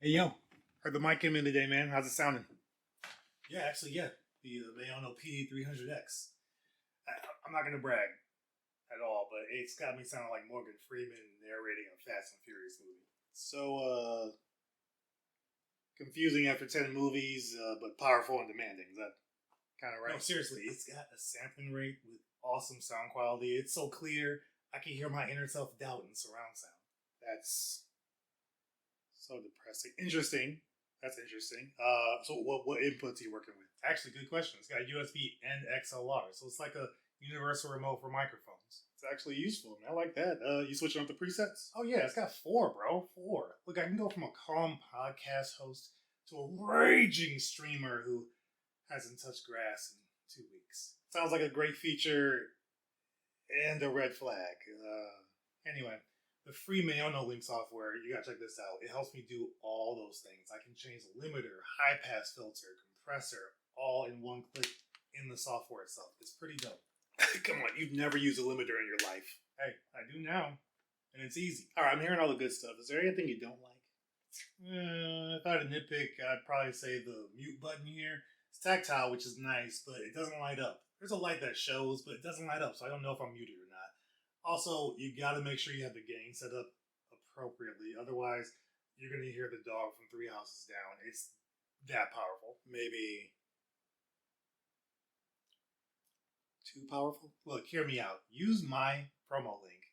Hey, yo, heard the mic came in today, man. How's it sounding? Yeah, actually, yeah. The Bayonne P300X. I'm not going to brag at all, but it's got me sounding like Morgan Freeman narrating a Fast and Furious movie. So, confusing after 10 movies, but powerful and demanding. Is that kind of right? No, seriously, it's got a sampling rate with awesome sound quality. It's so clear, I can hear my inner self-doubt in surround sound. That's so depressing. Interesting. That's interesting. So what inputs are you working with? Actually, good question. It's got USB and XLR, so it's like a universal remote for microphones. It's actually useful. I like that. You switching up the presets? Oh yeah, it's got 4, bro. 4. Look, I can go from a calm podcast host to a raging streamer who hasn't touched grass in 2 weeks. Sounds like a great feature and a red flag. Anyway. The free Mayonnaise link software, you gotta check this out. It helps me do all those things. I can change the limiter, high pass filter, compressor, all in one click in the software itself. It's pretty dope. Come on, you've never used a limiter in your life. Hey, I do now. And it's easy. Alright, I'm hearing all the good stuff. Is there anything you don't like? If I had to nitpick, I'd probably say the mute button here. It's tactile, which is nice, but it doesn't light up. There's a light that shows, but it doesn't light up, so I don't know if I'm muted or not. Also, you gotta make sure you have the gain set up appropriately. Otherwise, you're gonna hear the dog from 3 houses down. It's that powerful. Maybe too powerful? Look, hear me out. Use my promo link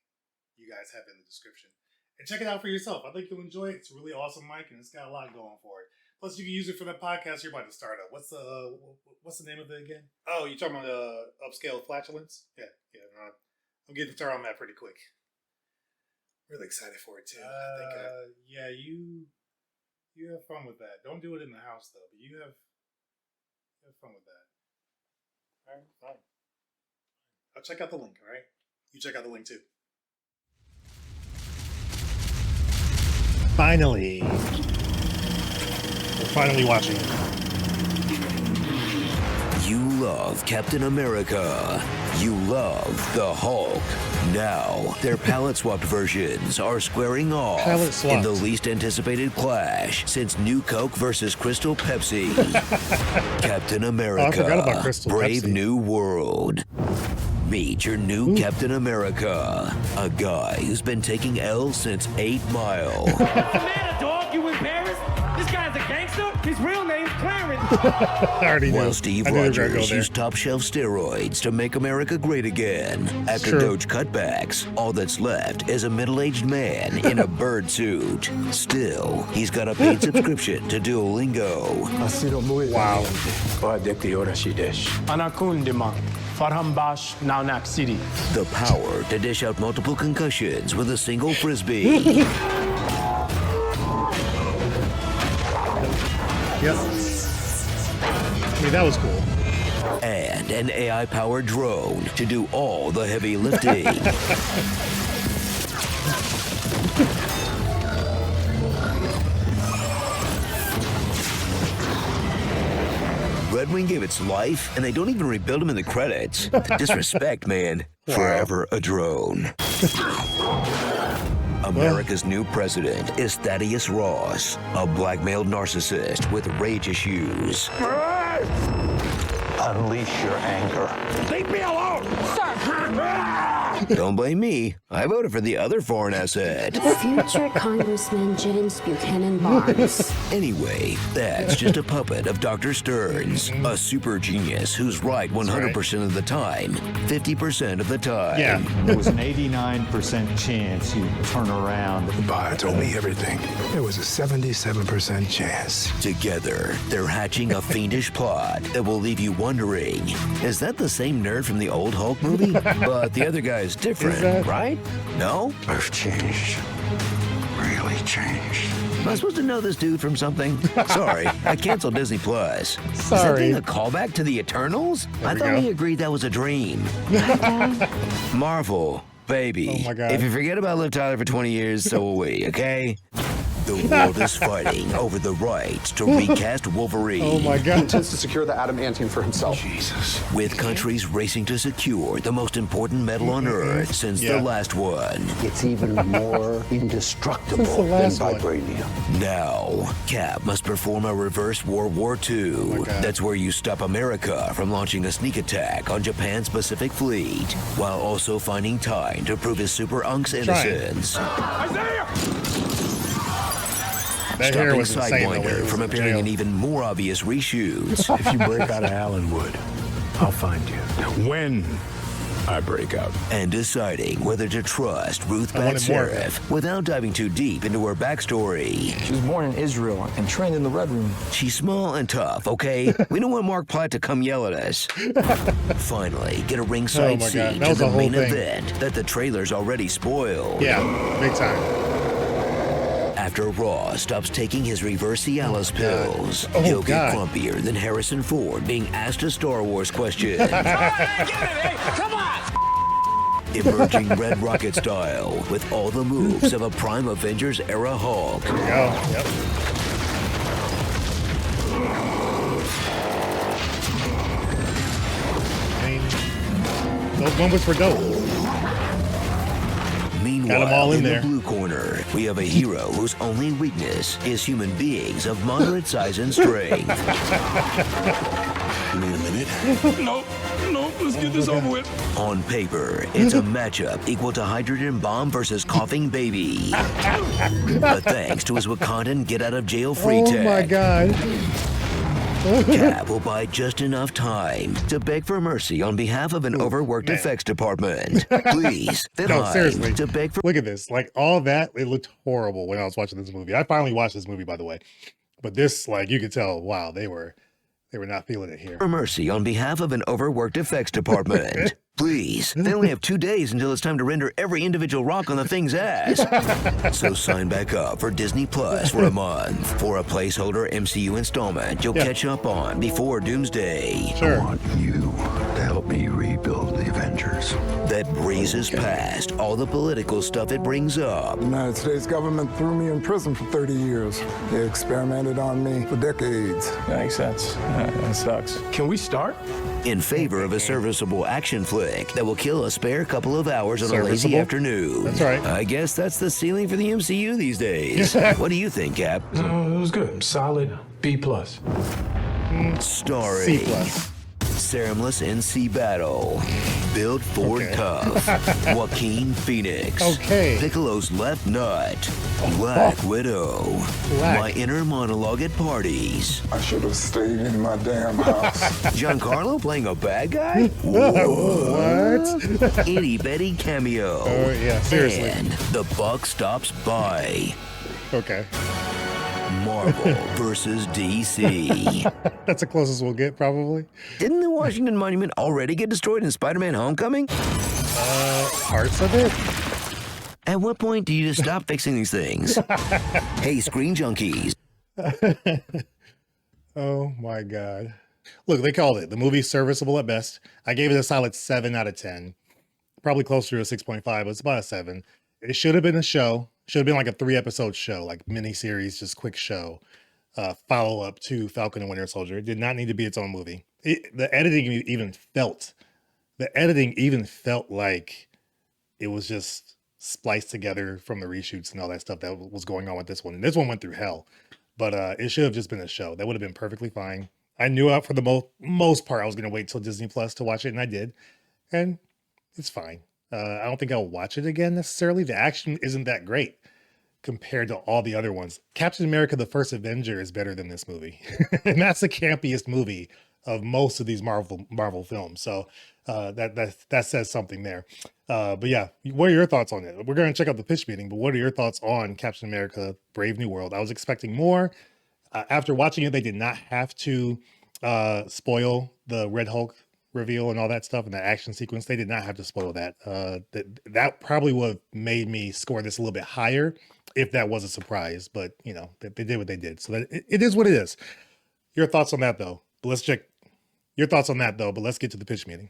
you guys have in the description. And check it out for yourself. I think you'll enjoy it. It's a really awesome mic, and it's got a lot going for it. Plus, you can use it for that podcast you're about to start up. What's the name of it again? Oh, you're talking about upscale flatulence? Yeah. I'm getting started on that pretty quick. Really excited for it too. Yeah, you have fun with that. Don't do it in the house though. But you have fun with that. All right, fine. I'll check out the link. All right, you check out the link too. Finally, we're finally watching it. You love Captain America. You love the Hulk. Now, their palette-swapped versions are squaring off in the least anticipated clash since New Coke versus Crystal Pepsi. Captain America, Brave Pepsi. New World. Meet your new Captain America, a guy who's been taking L's since 8 Mile. What's the matter, dog? You in Paris? This guy's a gangster? His real name's Clarence. While Steve Rogers used top-shelf steroids to make America great again. After Doge cutbacks, all that's left is a middle-aged man in a bird suit. Still, he's got a paid subscription to Duolingo. Wow. The power to dish out multiple concussions with a single frisbee. Yep. I mean, that was cool. And an AI-powered drone to do all the heavy lifting. Red Wing gave its life, and they don't even rebuild him in the credits. Disrespect, man. Wow. Forever a drone. America's new president is Thaddeus Ross, a blackmailed narcissist with rage issues. Unleash your anger. Leave me alone! Don't blame me. I voted for the other foreign asset. Future Congressman James Buchanan Barnes. Anyway, that's just a puppet of Dr. Stern's, a super genius who's right 100% of the time, 50% of the time. Yeah. There was an 89% chance you'd turn around. The buyer told me everything. There was a 77% chance. Together, they're hatching a fiendish plot that will leave you wondering, is that the same nerd from the old Hulk movie? But the other guy's different, right? No? I've changed. Really changed. Am I supposed to know this dude from something? Sorry, I canceled Disney Plus. Is that thing a callback to the Eternals? I thought we agreed that was a dream. Marvel, baby. Oh my God. If you forget about Liv Tyler for 20 years, so will we, okay? The world is fighting over the rights to recast Wolverine. Oh my God. He intends to secure the adamantium for himself. Jesus. With countries racing to secure the most important metal on Earth since the last one. It's even more indestructible than vibranium. Now, Cap must perform a reverse World War II. That's where you stop America from launching a sneak attack on Japan's Pacific Fleet, while also finding time to prove his super unc's innocence. That hair Stopping was insane the way it Sidewinder was from in appearing jail. in even more obvious reshoots. If you break out of Allenwood, I'll find you. When I break out. And deciding whether to trust Ruth I wanted more of Bat-Seraph without diving too deep into her backstory. She was born in Israel and trained in the Red Room. She's small and tough, okay? We don't want Mark Platt to come yell at us. Finally, get a ringside seat to the main event that the trailer's already spoiled. Yeah, big time. After Raw stops taking his reverse Cialis pills, he'll get grumpier than Harrison Ford being asked a Star Wars question. Come on! Emerging Red Rocket style with all the moves of a Prime Avengers era Hulk. There we go. Yep. I mean, those moments were dope. Meanwhile, got them all in the there. blue corner, we have a hero whose only weakness is human beings of moderate size and strength. Give me a minute. No, let's get this over with. On paper, it's a matchup equal to Hydrogen Bomb versus Coughing Baby. But thanks to his Wakandan get-out-of-jail-free tag, Oh my God. Cap will buy just enough time to beg for mercy on behalf of an overworked effects department. Please, No, seriously. to beg for. Look at this. Like all that, it looked horrible when I was watching this movie. I finally watched this movie, by the way. But this, like, you could tell, wow, they were not feeling it here. For mercy on behalf of an overworked effects department. Please, they only have 2 days until it's time to render every individual rock on the thing's ass. So sign back up for Disney Plus for a month for a placeholder MCU installment you'll catch up on before Doomsday. Sure. I want you to help me rebuild the Avengers. That breezes past all the political stuff it brings up. The United States government threw me in prison for 30 years. They experimented on me for decades. That makes sense. That sucks. Can we start? In favor of a serviceable action flick that will kill a spare couple of hours on a lazy Serviceable? afternoon. That's right. I guess that's the ceiling for the MCU these days. What do you think, Cap? It was good. Solid B+. Starring C+. Saramless NC Battle, Build Ford Cuff, Joaquin Phoenix, Piccolo's left nut, Black Widow, My Inner Monologue at Parties. I should have stayed in my damn house. Giancarlo playing a bad guy? What? Itty Betty cameo. Oh, yeah, seriously. And the buck stops by. Okay. Marvel versus DC. That's the closest we'll get, probably. Didn't the Washington Monument already get destroyed in Spider-Man Homecoming? Parts of it? At what point do you just stop fixing these things? Hey, Screen Junkies. Oh my God. Look, they called it. The movie's serviceable at best. I gave it a solid 7 out of 10. Probably closer to a 6.5, but it's about a 7. It should have been a show. Should have been like a 3-episode show, like mini-series, just quick show. Follow-up to Falcon and Winter Soldier. It did not need to be its own movie. The editing even felt like it was just spliced together from the reshoots and all that stuff that was going on with this one. And this one went through hell. But it should have just been a show. That would have been perfectly fine. I knew for the most part I was going to wait till Disney Plus to watch it, and I did. And it's fine. I don't think I'll watch it again necessarily. The action isn't that great compared to all the other ones. Captain America: The First Avenger is better than this movie. And that's the campiest movie of most of these Marvel films. So that says something there. But yeah, what are your thoughts on it? We're going to check out the pitch meeting, but what are your thoughts on Captain America: Brave New World? I was expecting more. After watching it, they did not have to spoil the Red Hulk reveal and all that stuff in the action sequence. They did not have to spoil that. That probably would have made me score this a little bit higher if that was a surprise, but you know, they did what they did. So that it is what it is. Your thoughts on that though? But let's check your thoughts on that though, but let's get to the pitch meeting.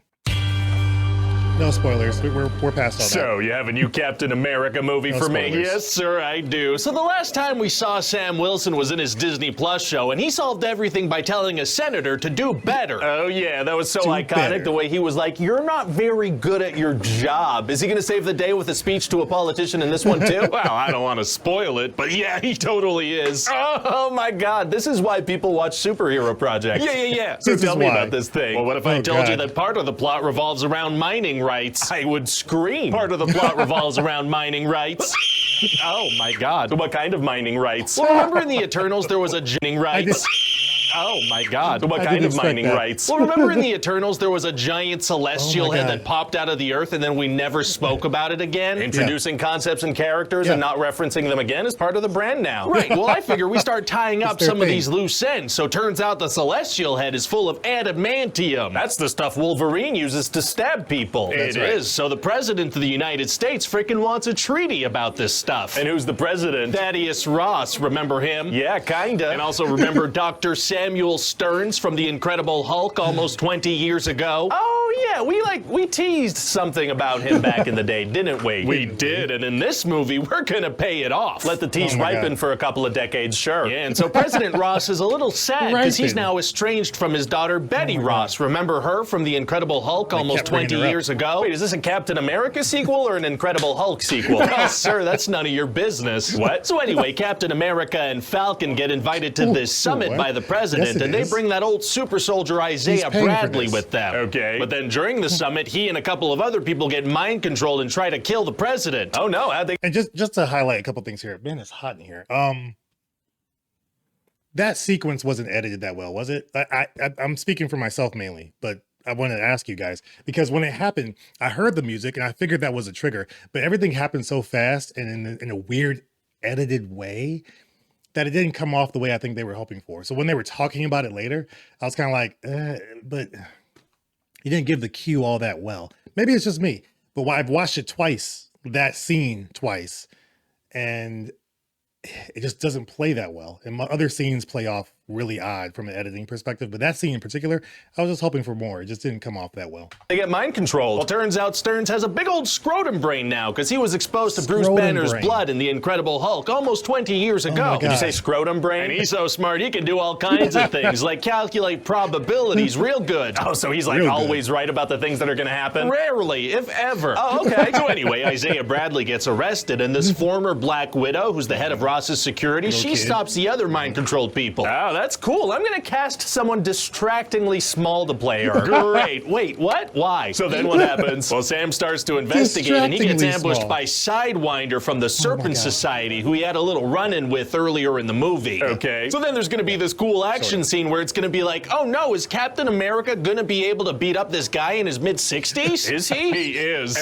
No spoilers. We're past all that. So, you have a new Captain America movie for me? Yes, sir, I do. So the last time we saw Sam Wilson was in his Disney Plus show, and he solved everything by telling a senator to do better. Oh, yeah, that was so iconic, the way he was like, you're not very good at your job. Is he gonna save the day with a speech to a politician in this one, too? Well, I don't want to spoil it, but yeah, he totally is. Oh, my God, this is why people watch superhero projects. Yeah. So tell me about this thing. Well, what if I told you that part of the plot revolves around mining rights? I would scream. Part of the plot revolves around mining rights. Oh my God. What kind of mining rights? Well, remember in the Eternals there was a mining rights? Oh my God. What kind of mining rights? Well, remember in the Eternals there was a giant celestial head that popped out of the earth and then we never spoke about it again? Introducing concepts and characters and not referencing them again is part of the brand now. Right. Well, I figure we start tying up some of these loose ends. So turns out the celestial head is full of adamantium. That's the stuff Wolverine uses to stab people. It is. So the president of the United States freaking wants a treaty about this stuff. And who's the president? Thaddeus Ross. Remember him? Yeah, kinda. And also remember Dr. Samuel Stearns from The Incredible Hulk almost 20 years ago? Oh, yeah, we teased something about him back in the day, didn't we? We did, and in this movie, we're gonna pay it off. Let the tease ripen for a couple of decades, sure. Yeah, and so President Ross is a little sad because he's now estranged from his daughter, Betty Ross. Remember her from The Incredible Hulk almost 20 years ago? Wait, is this a Captain America sequel or an Incredible Hulk sequel? Well, sir, that's none of your business. What? So anyway, Captain America and Falcon get invited to this summit by the president, and they bring that old super soldier Isaiah Bradley with them. Okay. But then during the summit, he and a couple of other people get mind controlled and try to kill the president. Oh no, how'd they? And just to highlight a couple things here. Man, it's hot in here. That sequence wasn't edited that well, was it? I'm speaking for myself mainly, but I wanted to ask you guys, because when it happened, I heard the music and I figured that was a trigger, but everything happened so fast and in a weird edited way that it didn't come off the way I think they were hoping for. So when they were talking about it later, I was kind of like, but you didn't give the cue all that well. Maybe it's just me, but I've watched it twice, that scene twice, and it just doesn't play that well. And my other scenes play off really odd from an editing perspective, but that scene in particular, I was just hoping for more. It just didn't come off that well. They get mind controlled. Well, turns out Stearns has a big old scrotum brain now because he was exposed to Bruce Banner's blood in The Incredible Hulk almost 20 years ago. Did you say scrotum brain? And he's so smart, he can do all kinds of things, like calculate probabilities real good. Oh, so he's like always right about the things that are going to happen? Rarely, if ever. Oh, okay. So anyway, Isaiah Bradley gets arrested, and this former Black Widow, who's the head of Ross's security, she stops the other mind-controlled people. Oh, that's cool. I'm gonna cast someone distractingly small to play her. Great. Wait, what? Why? So then what happens? Well, Sam starts to investigate, and he gets ambushed by Sidewinder from the Serpent Society, who he had a little run-in with earlier in the movie. Okay. So then there's gonna be this cool action scene where it's gonna be like, oh no, is Captain America gonna be able to beat up this guy in his mid-60s? Is he? He is.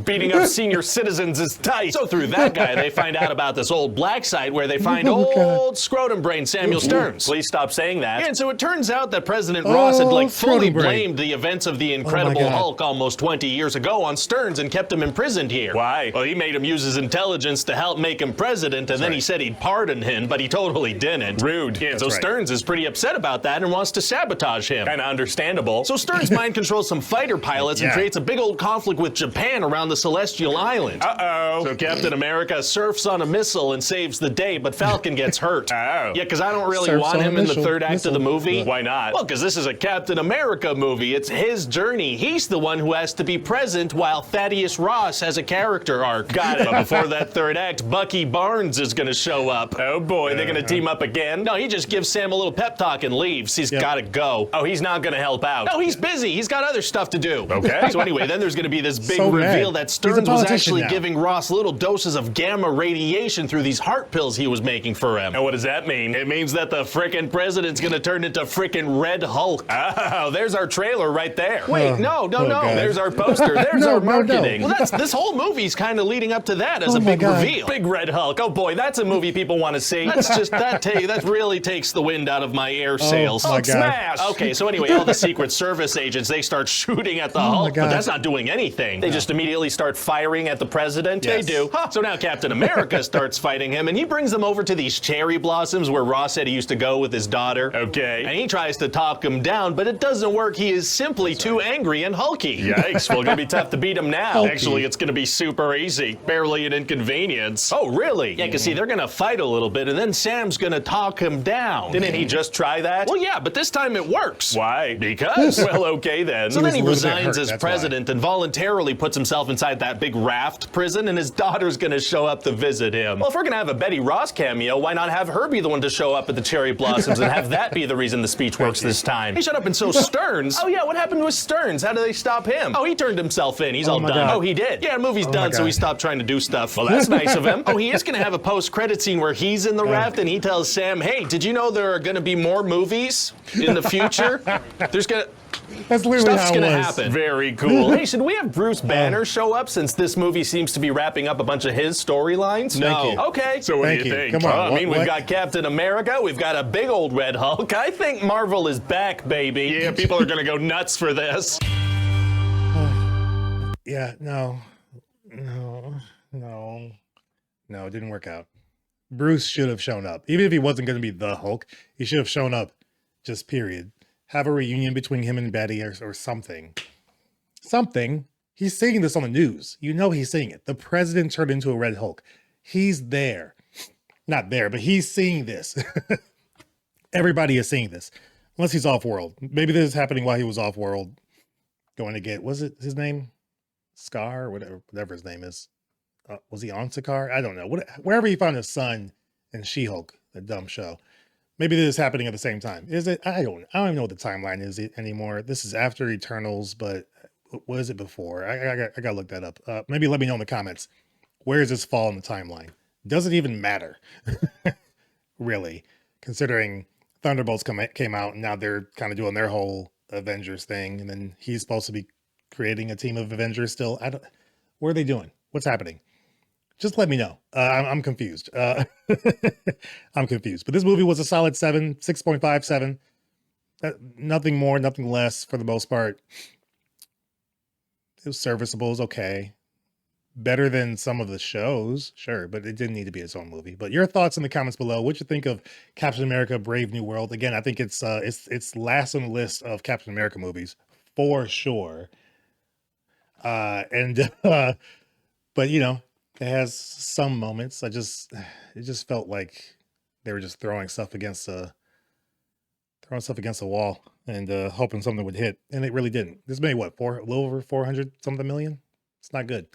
Beating up senior citizens is tight. So through that guy, they find out about this old black site where they find old scrotum brain Samuel Stearns. Please stop saying that. Yeah, and so it turns out that President Ross had like fully blamed the events of the Incredible Hulk almost 20 years ago on Stearns and kept him imprisoned here. Why? Well, he made him use his intelligence to help make him president, and then he said he'd pardon him, but he totally didn't. Rude. Yeah, so Stearns is pretty upset about that and wants to sabotage him. Kinda understandable. So Stearns mind controls some fighter pilots and creates a big old conflict with Japan around the Celestial Island. Uh-oh. So Captain America surfs on a missile and saves the day, but Falcon gets hurt. Oh. Yeah, because I don't really want him in the third act of the movie. Why not? Well, because this is a Captain America movie. It's his journey. He's the one who has to be present while Thaddeus Ross has a character arc. Got it. But before that third act, Bucky Barnes is going to show up. Oh boy, they're going to team up again? No, he just gives Sam a little pep talk and leaves. He's got to go. Oh, he's not going to help out. No, he's busy. He's got other stuff to do. Okay. So anyway, then there's going to be this big reveal that Stearns was actually giving Ross little doses of gamma radiation through these heart pills he was making for him. And what does that mean? It means that the frickin' president's gonna turn into frickin' Red Hulk. Oh, there's our trailer right there. Wait, no. There's our poster. There's our marketing. Well, this whole movie's kind of leading up to that as a big reveal. Big Red Hulk. Oh boy, that's a movie people want to see. That's just that really takes the wind out of my air sails. Hulk smash. Okay, so anyway, all the Secret Service agents, they start shooting at the Hulk, but that's not doing anything. They just immediately start firing at the president. Yes. They do. So now Captain America starts fighting him, and he brings them over to these cherry blossoms where Ross said he used to go with his daughter. Okay. And he tries to talk him down, but it doesn't work. He is simply too angry and hulky. Yikes. Well, gonna be tough to beat him now. Actually, it's gonna be super easy. Barely an inconvenience. Oh, really? Yeah, because see, they're gonna fight a little bit, and then Sam's gonna talk him down. Didn't he just try that? Well, yeah, but this time it works. Why? Because. Well, okay then. So then he resigns as president and voluntarily puts himself inside that big raft prison, and his daughter's gonna show up to visit him. Well, if we're gonna have a Betty Ross cameo, why not have her be the one to show up at the Cherry Blossoms and have that be the reason the speech works this time? Hey, shut up. And so Stearns. Oh yeah, what happened with Stearns? How did they stop him? Oh, he turned himself in. He's all done. God. Oh, he did. Yeah, the movie's done, so he stopped trying to do stuff. Well, that's nice of him. Oh, he is gonna have a post-credit scene where he's in the raft and he tells Sam, hey, did you know there are gonna be more movies in the future? There's gonna... That's literally Stuff's how gonna it was. happen. Very cool. Hey, should we have Bruce Banner show up since this movie seems to be wrapping up a bunch of his storylines? No. Okay. So what do you think? Come on. I mean, we've got Captain America. We've got a big old red Hulk. I think Marvel is back, baby. Yeah, people are gonna go nuts for this. Yeah. No. It didn't work out. Bruce should have shown up. Even if he wasn't going to be the Hulk, he should have shown up. Just period. Have a reunion between him and Betty or something. Something. He's saying this on the news. You know he's saying it. The president turned into a Red Hulk. He's there. Not there, but he's seeing this. Everybody is seeing this. Unless he's off-world. Maybe this is happening while he was off-world. Going to get, was it his name? Scar? Whatever his name is. Was he on Sakaar? I don't know. Wherever he found his son in She-Hulk, the dumb show. Maybe this is happening at the same time. Is it? I don't even know what the timeline is anymore. This is after Eternals, but what is it before? I gotta look that up. Maybe let me know in the comments. Where does this fall in the timeline? Does it even matter? Really, considering Thunderbolts came out and now they're kind of doing their whole Avengers thing, and then he's supposed to be creating a team of Avengers still. What are they doing? What's happening? Just let me know. I'm confused. I'm confused. But this movie was a solid 7, 6.57. Nothing more, nothing less for the most part. It was serviceable. It was okay. Better than some of the shows, sure, but it didn't need to be its own movie. But your thoughts in the comments below. What you think of Captain America: Brave New World? Again, I think it's last on the list of Captain America movies for sure. But you know, it has some moments. It just felt like they were just throwing stuff against a wall and hoping something would hit, and it really didn't. This made what, a little over 400 something million. It's not good.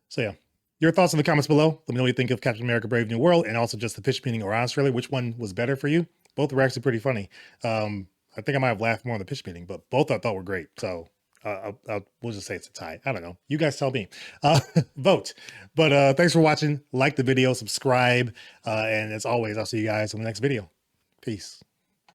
So yeah, your thoughts in the comments below. Let me know what you think of Captain America: Brave New World, and also just the Fish Meeting or Australia. Which one was better for you? Both were actually pretty funny. I think I might have laughed more on the Fish Meeting, but both I thought were great. So we'll just say it's a tie. I don't know. You guys tell me. Vote. But thanks for watching. Like the video, subscribe, and as always, I'll see you guys in the next video. Peace.